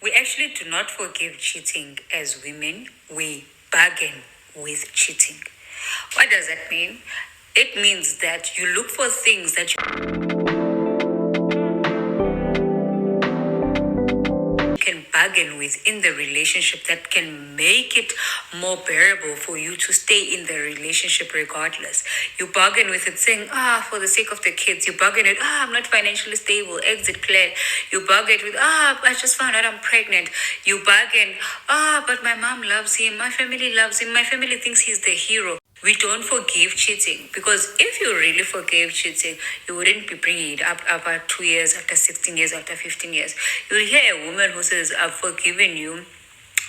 We actually do not forgive cheating as women, we bargain with cheating. What does that mean? It means that you look for things that you can bargain with in the relationship that can make it more bearable for you to stay in the relationship regardless. You bargain with it saying, for the sake of the kids. You bargain it, I'm not financially stable, exit plan. You bargain with, I just found out I'm pregnant. You bargain, but my mom loves him, my family loves him, my family thinks he's the hero. We don't forgive cheating, because if you really forgave cheating, you wouldn't be bringing it up after 2 years, after 16 years, after 15 years. You'll hear a woman who says, I've forgiven you.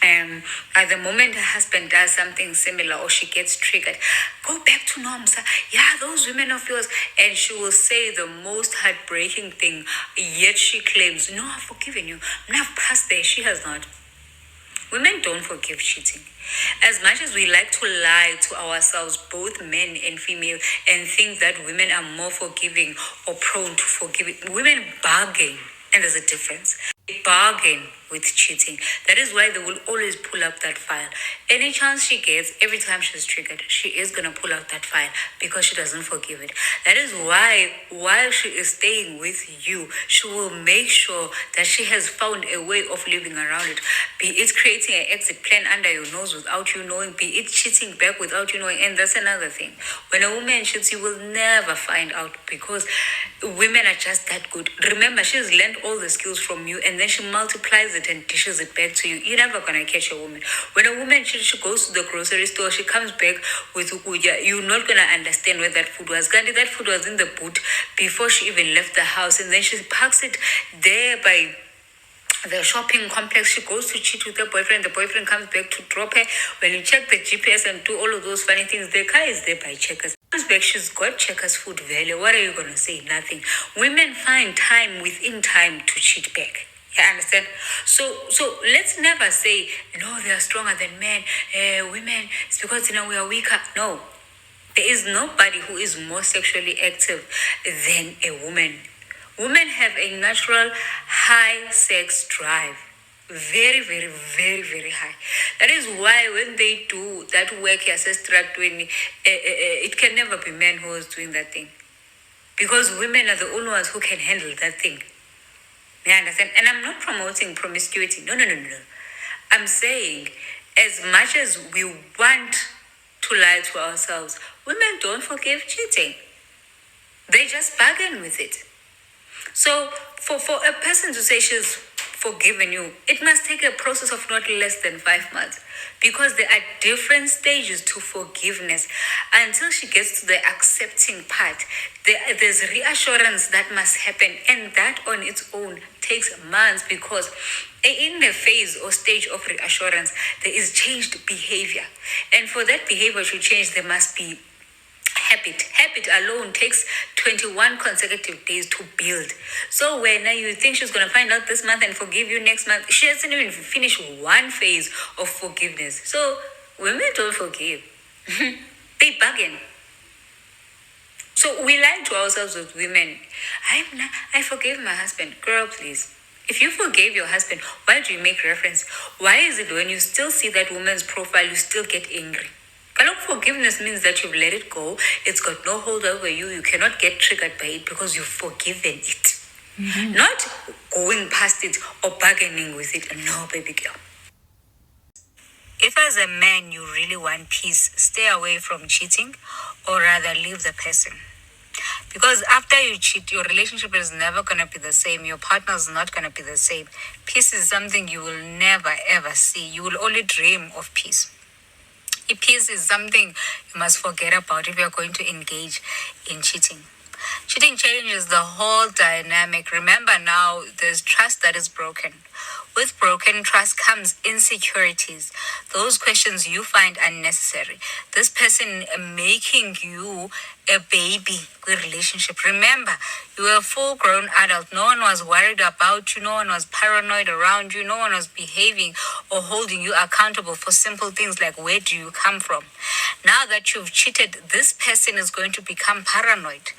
And at the moment her husband does something similar or she gets triggered, go back to norms. Yeah, those women of yours. And she will say the most heartbreaking thing, yet she claims, no, I've forgiven you. Now past there, she has not. Women don't forgive cheating. As much as we like to lie to ourselves, both men and female, and think that women are more forgiving or prone to forgiving, women bargain, and there's a difference. They bargain with cheating. That is why they will always pull up that file. Any chance she gets, every time she's triggered, she is gonna pull out that file because she doesn't forgive it. That is why, while she is staying with you, she will make sure that she has found a way of living around it. Be it creating an exit plan under your nose without you knowing, be it cheating back without you knowing. And that's another thing. When a woman cheats, you will never find out, because women are just that good. Remember, she's learned all the skills from you, and then she multiplies it and dishes it back to you. You're never gonna catch a woman. When a woman cheats, she goes to the grocery store, she comes back with ukuja. You're not gonna understand where that food was. Gandhi, that food was in the boot before she even left the house, and then she parks it there by the shopping complex. She goes to cheat with her boyfriend. The boyfriend comes back to drop her. When you check the GPS and do all of those funny things, the car is there by Checkers. Comes back, she's got Checkers food value. What are you gonna say? Nothing. Women find time within time to cheat back. You understand? So let's never say no, they are stronger than men. Women, it's because we are weaker. No, there is nobody who is more sexually active than a woman. Women have a natural high sex drive. Very, very, very, very high. That is why when they do that work, it can never be men who is doing that thing. Because women are the only ones who can handle that thing. You understand? And I'm not promoting promiscuity. No. I'm saying, as much as we want to lie to ourselves, women don't forgive cheating. They just bargain with it. So for a person to say she's forgiven you, it must take a process of not less than 5 months, because there are different stages to forgiveness. Until she gets to the accepting part, there's reassurance that must happen, and that on its own takes months, because in the phase or stage of reassurance, there is changed behavior. And for that behavior to change, there must be habit alone takes 21 consecutive days to build. So when you think she's going to find out this month and forgive you next month, she hasn't even finished one phase of forgiveness. So women don't forgive. They bargain. So we lie to ourselves as women. I forgave my husband. Girl, please. If you forgave your husband, why do you make reference? Why is it when you still see that woman's profile, you still get angry? Forgiveness means that you've let it go. It's got no hold over you. You cannot get triggered by it because you've forgiven it. Mm-hmm. Not going past it or bargaining with it. No, baby girl. If as a man you really want peace, stay away from cheating, or rather leave the person. Because after you cheat, your relationship is never going to be the same. Your partner is not going to be the same. Peace is something you will never ever see. You will only dream of peace. Peace is something you must forget about if you're going to engage in cheating. Cheating changes the whole dynamic. Remember now, there's trust that is broken. With broken trust comes insecurities. Those questions you find unnecessary. This person making you a baby with relationship. Remember, you were a full-grown adult. No one was worried about you. No one was paranoid around you. No one was behaving or holding you accountable for simple things like where do you come from. Now that you've cheated, this person is going to become paranoid.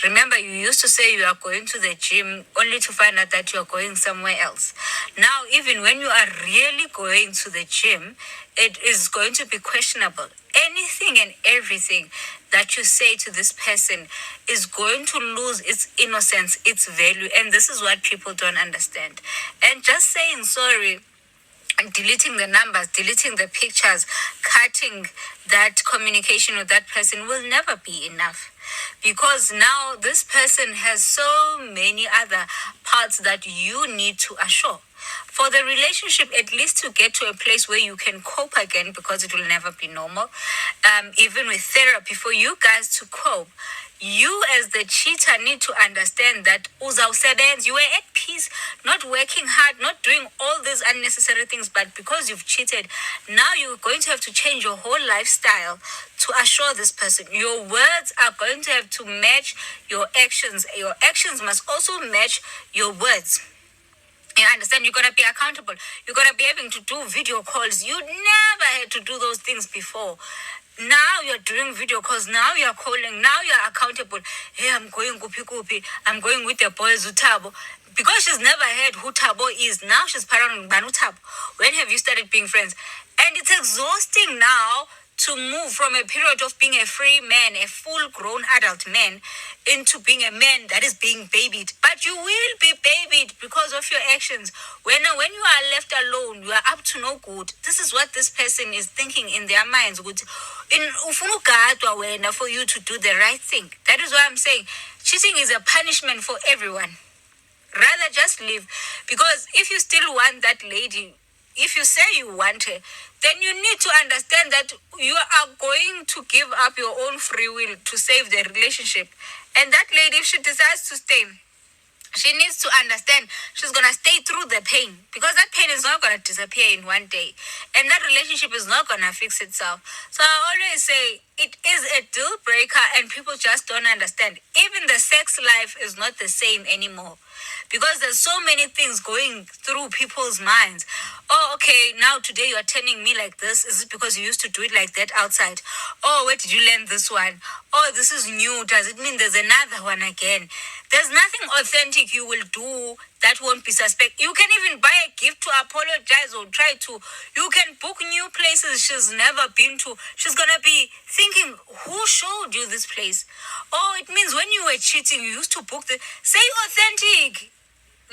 Remember, you used to say you are going to the gym only to find out that you are going somewhere else. Now, even when you are really going to the gym, it is going to be questionable. Anything and everything that you say to this person is going to lose its innocence, its value. And this is what people don't understand. And just saying sorry, deleting the numbers, deleting the pictures, cutting that communication with that person will never be enough. Because now this person has so many other parts that you need to assure. For the relationship, at least to get to a place where you can cope again, because it will never be normal. Even with therapy, for you guys to cope, you as the cheater need to understand that uzawusebenza, you were at peace, not working hard, not doing all these unnecessary things, but because you've cheated, now you're going to have to change your whole lifestyle to assure this person. Your words are going to have to match your actions. Your actions must also match your words. You understand? You're going to be accountable. You're going to be able to do video calls. You never had to do those things before. Now you're doing video calls. Now you're calling. Now you're accountable. Hey, I'm going kupi kupi. I'm going with the boys Utabo. Because she's never heard who Tabo is. Now she's paranoid Banu Tabo. When have you started being friends? And it's exhausting now to move from a period of being a free man, a full-grown adult man, into being a man that is being babied. But you will be babied because of your actions. When you are left alone, you are up to no good. This is what this person is thinking in their minds. Ufuna ugadwa wena for you to do the right thing. That is why I'm saying cheating is a punishment for everyone. Rather just leave. Because if you still want that lady, if you say you want her, then you need to understand that you are going to give up your own free will to save the relationship. And that lady, if she decides to stay, she needs to understand she's going to stay through the pain, because that pain is not going to disappear in one day. And that relationship is not going to fix itself. So I always say it is a deal breaker and people just don't understand. Even the sex life is not the same anymore. Because there's so many things going through people's minds. Oh, okay, now today you are turning me like this. Is it because you used to do it like that outside? Oh, where did you learn this one? Oh, this is new. Does it mean there's another one again? There's nothing authentic you will do that won't be suspect. You can even buy a gift to apologize or try to. You can book new places she's never been to. She's going to be thinking, who showed you this place? Oh, it means when you were cheating, you used to book the... Say authentic.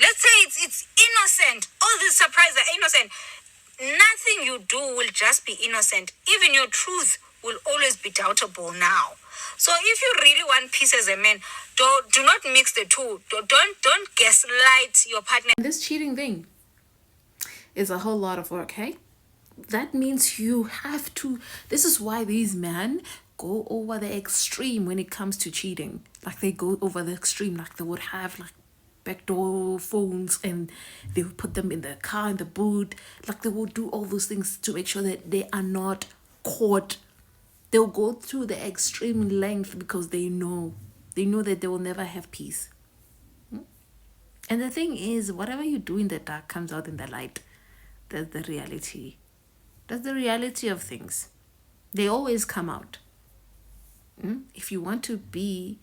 Let's say it's innocent. All these surprises are innocent. Nothing you do will just be innocent. Even your truth will always be doubtable now. So if you really want peace as a man, do not mix the two. Don't gaslight your partner. This cheating thing is a whole lot of work, hey? That means you have to... This is why these men go over the extreme when it comes to cheating. Like they go over the extreme, like they would have like backdoor phones and they would put them in the car, in the boot. Like they would do all those things to make sure that they are not caught. They'll go through the extreme length because they know that they will never have peace. And the thing is, whatever you do in the dark comes out in the light. That's the reality. That's the reality of things. They always come out. If you want to be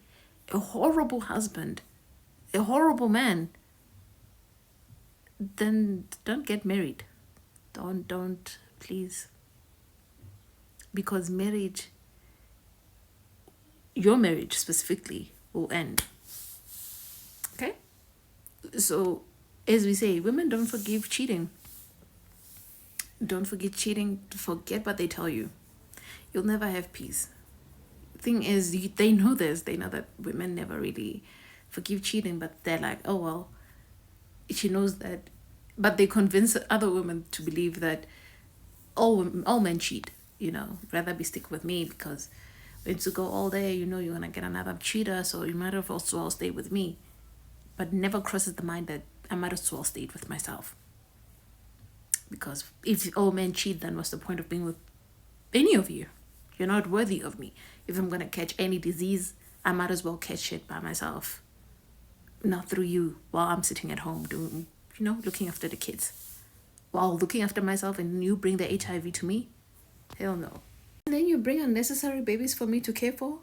a horrible husband, a horrible man, then don't get married. Don't, please. Because your marriage specifically, will end. Okay? So, as we say, women don't forgive cheating. Don't forget cheating. Forget what they tell you. You'll never have peace. Thing is, they know this. They know that women never really forgive cheating, but they're like, oh, well, she knows that. But they convince other women to believe that all men cheat. Rather be stick with me because when you go all day, you're going to get another cheater, so you might as well stay with me. But never crosses the mind that I might as well stay with myself. Because if all men cheat, then what's the point of being with any of you? You're not worthy of me. If I'm going to catch any disease, I might as well catch it by myself. Not through you, while I'm sitting at home doing, looking after the kids. while looking after myself, and you bring the HIV to me? Hell no. And then you bring unnecessary babies for me to care for?